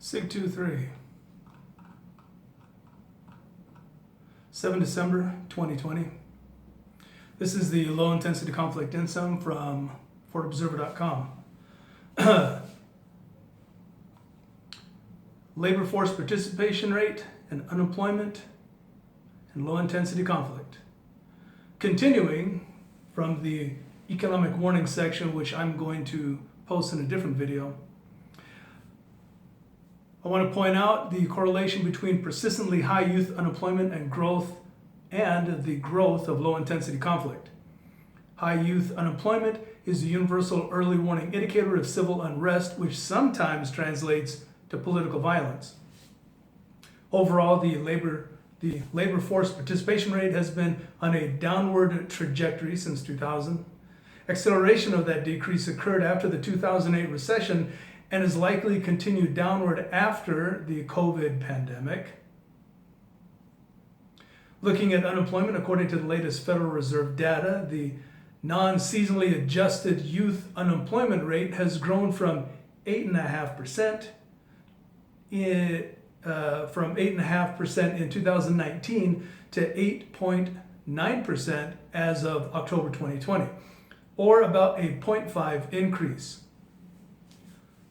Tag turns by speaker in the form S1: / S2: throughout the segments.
S1: SIG 2-3. 7 December 2020. This is the low intensity conflict INSUM from FortObserver.com. Labor force participation rate and unemployment and low intensity conflict. Continuing from the economic warning section, which I'm going to post in a different video, I want to point out the correlation between persistently high youth unemployment and the growth of low intensity conflict. High youth unemployment is a universal early warning indicator of civil unrest, which sometimes translates to political violence. Overall, the labor force participation rate has been on a downward trajectory since 2000. Acceleration of that decrease occurred after the 2008 recession and is likely continued downward after the COVID pandemic. Looking at unemployment, according to the latest Federal Reserve data, the non-seasonally adjusted youth unemployment rate has grown from 8.5% in 2019 to 8.9% as of October 2020, or about a 0.5 increase.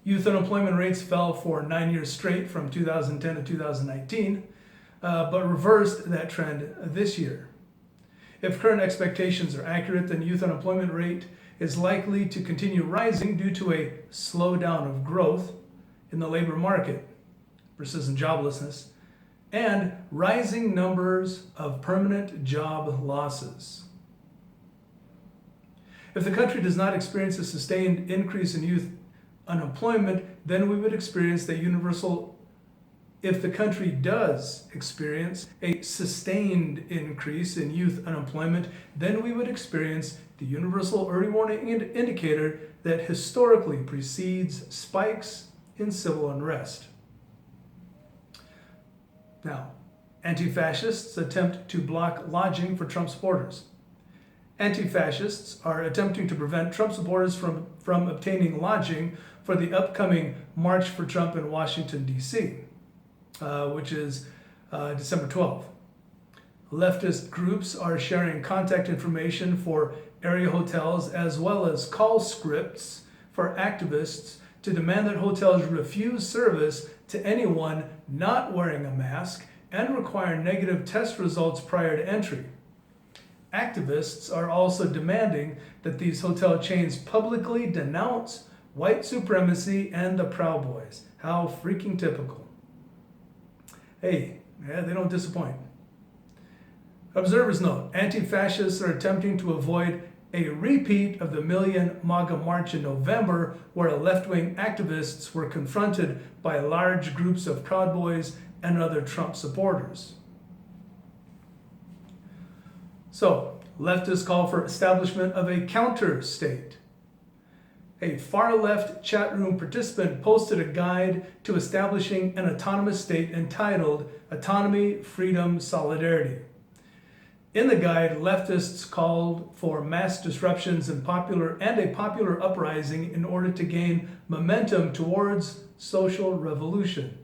S1: Youth unemployment rates fell for 9 years straight from 2010 to 2019, but reversed that trend this year. If current expectations are accurate, then youth unemployment rate is likely to continue rising due to a slowdown of growth in the labor market, persistent joblessness, and rising numbers of permanent job losses. If the country does not experience a sustained increase in youth unemployment, then we would experience the universal. If the country does experience a sustained increase in youth unemployment, then we would experience the universal early warning indicator that historically precedes spikes in civil unrest. Now, anti-fascists attempt to block lodging for Trump supporters. Anti-fascists are attempting to prevent Trump supporters from obtaining lodging for the upcoming March for Trump in Washington, D.C., which is December 12th. Leftist groups are sharing contact information for area hotels as well as call scripts for activists to demand that hotels refuse service to anyone not wearing a mask and require negative test results prior to entry. Activists are also demanding that these hotel chains publicly denounce white supremacy and the Proud Boys. How freaking typical. Hey, yeah, they don't disappoint. Observers note, anti-fascists are attempting to avoid a repeat of the Million MAGA March in November, where left-wing activists were confronted by large groups of Proud Boys and other Trump supporters. So, leftists call for establishment of a counter-state. A far-left chat room participant posted a guide to establishing an autonomous state entitled Autonomy, Freedom, Solidarity. In the guide, leftists called for mass disruptions and a popular uprising in order to gain momentum towards social revolution.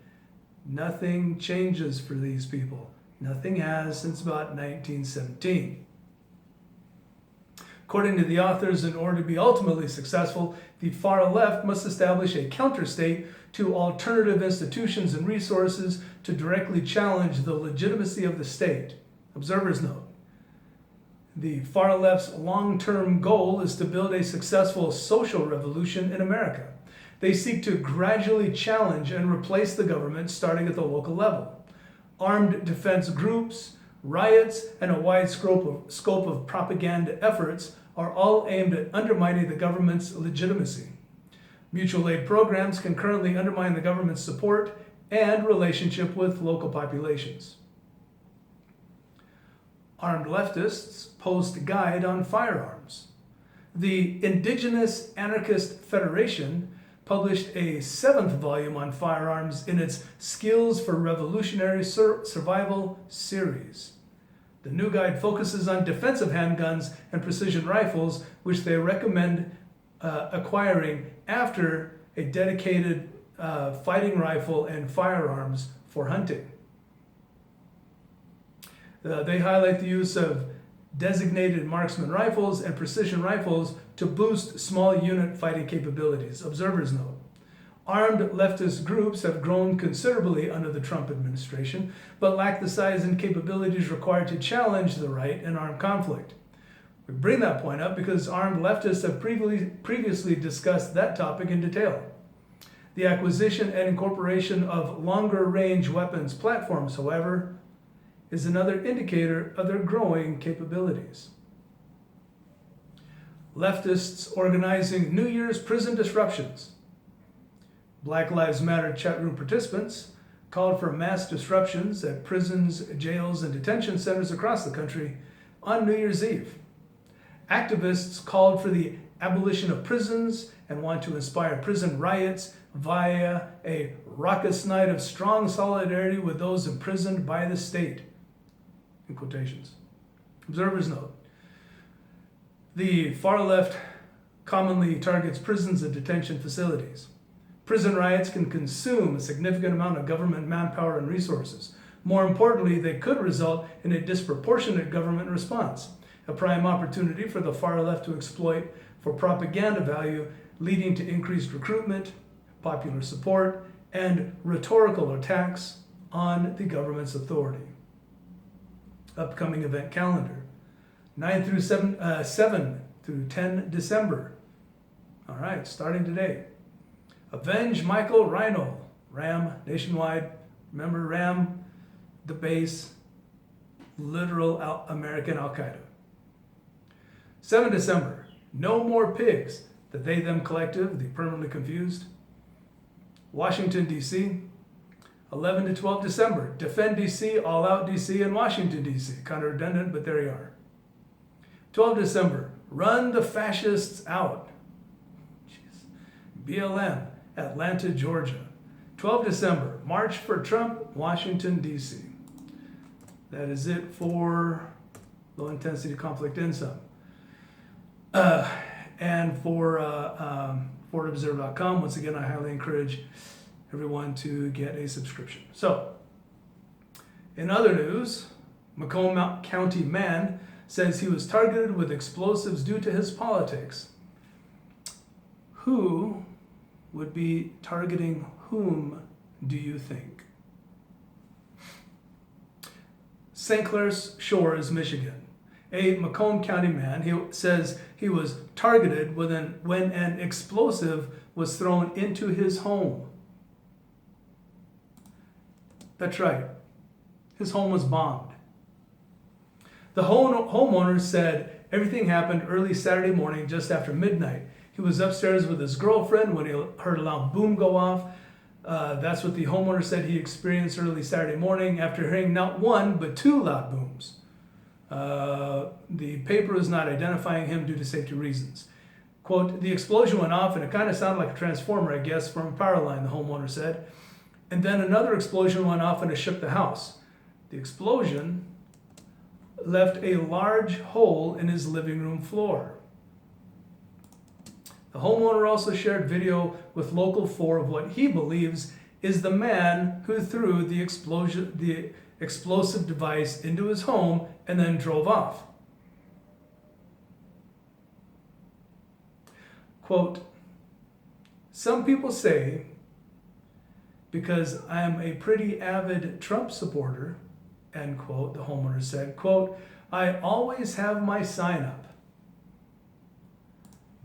S1: Nothing changes for these people. Nothing has since about 1917. According to the authors, in order to be ultimately successful, the far left must establish a counter-state to alternative institutions and resources to directly challenge the legitimacy of the state. Observers note, the far left's long-term goal is to build a successful social revolution in America. They seek to gradually challenge and replace the government starting at the local level. Armed defense groups, riots, and a wide scope of propaganda efforts are all aimed at undermining the government's legitimacy. Mutual aid programs can currently undermine the government's support and relationship with local populations. Armed leftists post a guide on firearms. The Indigenous Anarchist Federation published a 7th volume on firearms in its Skills for Revolutionary Survival series. The new guide focuses on defensive handguns and precision rifles, which they recommend acquiring after a dedicated fighting rifle and firearms for hunting. They highlight the use of designated marksman rifles and precision rifles to boost small unit fighting capabilities. Observers note, armed leftist groups have grown considerably under the Trump administration, but lack the size and capabilities required to challenge the right in armed conflict. We bring that point up because armed leftists have previously discussed that topic in detail. The acquisition and incorporation of longer-range weapons platforms, however, is another indicator of their growing capabilities. Leftists organizing New Year's prison disruptions. Black Lives Matter chat room participants called for mass disruptions at prisons, jails, and detention centers across the country on New Year's Eve. Activists called for the abolition of prisons and want to inspire prison riots via a raucous night of strong solidarity with those imprisoned by the state. In quotations. Observers note, the far left commonly targets prisons and detention facilities. Prison riots can consume a significant amount of government manpower and resources. More importantly, they could result in a disproportionate government response, a prime opportunity for the far left to exploit for propaganda value, leading to increased recruitment, popular support, and rhetorical attacks on the government's authority. Upcoming event calendar, 7 through 10 December. All right, starting today. Avenge Michael Rhino, RAM nationwide. Remember RAM, the base, literal American Al-Qaeda. 7 December, No More Pigs, the They Them Collective, the Permanently Confused. Washington, D.C., 11 to 12 December, Defend DC, All Out DC, and Washington DC. Kind of redundant, but there you are. 12 December, Run the Fascists Out. BLM, Atlanta, Georgia. 12 December, March for Trump, Washington DC. That is it for low intensity conflict INSUM. And for ForwardObserver.com, once again, I highly encourage everyone to get a subscription. So, in other news, Macomb County man says he was targeted with explosives due to his politics. Who would be targeting whom, do you think? St. Clair Shores, Michigan. A Macomb County man, he says he was targeted when an explosive was thrown into his home. That's right. His home was bombed. The homeowner said everything happened early Saturday morning just after midnight. He was upstairs with his girlfriend when he heard a loud boom go off. That's what the homeowner said he experienced early Saturday morning after hearing not one, but 2 loud booms. The paper is not identifying him due to safety reasons. Quote, the explosion went off and it kind of sounded like a transformer, I guess, from a power line, the homeowner said. And then another explosion went off and it shook the house. The explosion left a large hole in his living room floor. The homeowner also shared video with Local 4 of what he believes is the man who threw the explosive device into his home and then drove off. Quote, some people say, because I am a pretty avid Trump supporter, end quote, the homeowner said, quote, I always have my sign up.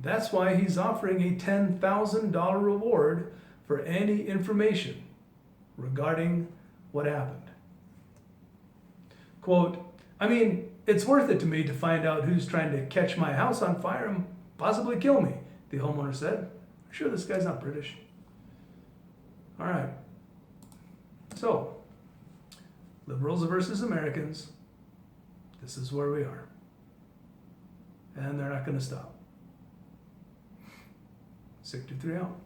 S1: That's why he's offering a $10,000 reward for any information regarding what happened. Quote, I mean, it's worth it to me to find out who's trying to catch my house on fire and possibly kill me, the homeowner said. I'm sure this guy's not British. All right. So, liberals versus Americans. This is where we are. And they're not going to stop. 63 out.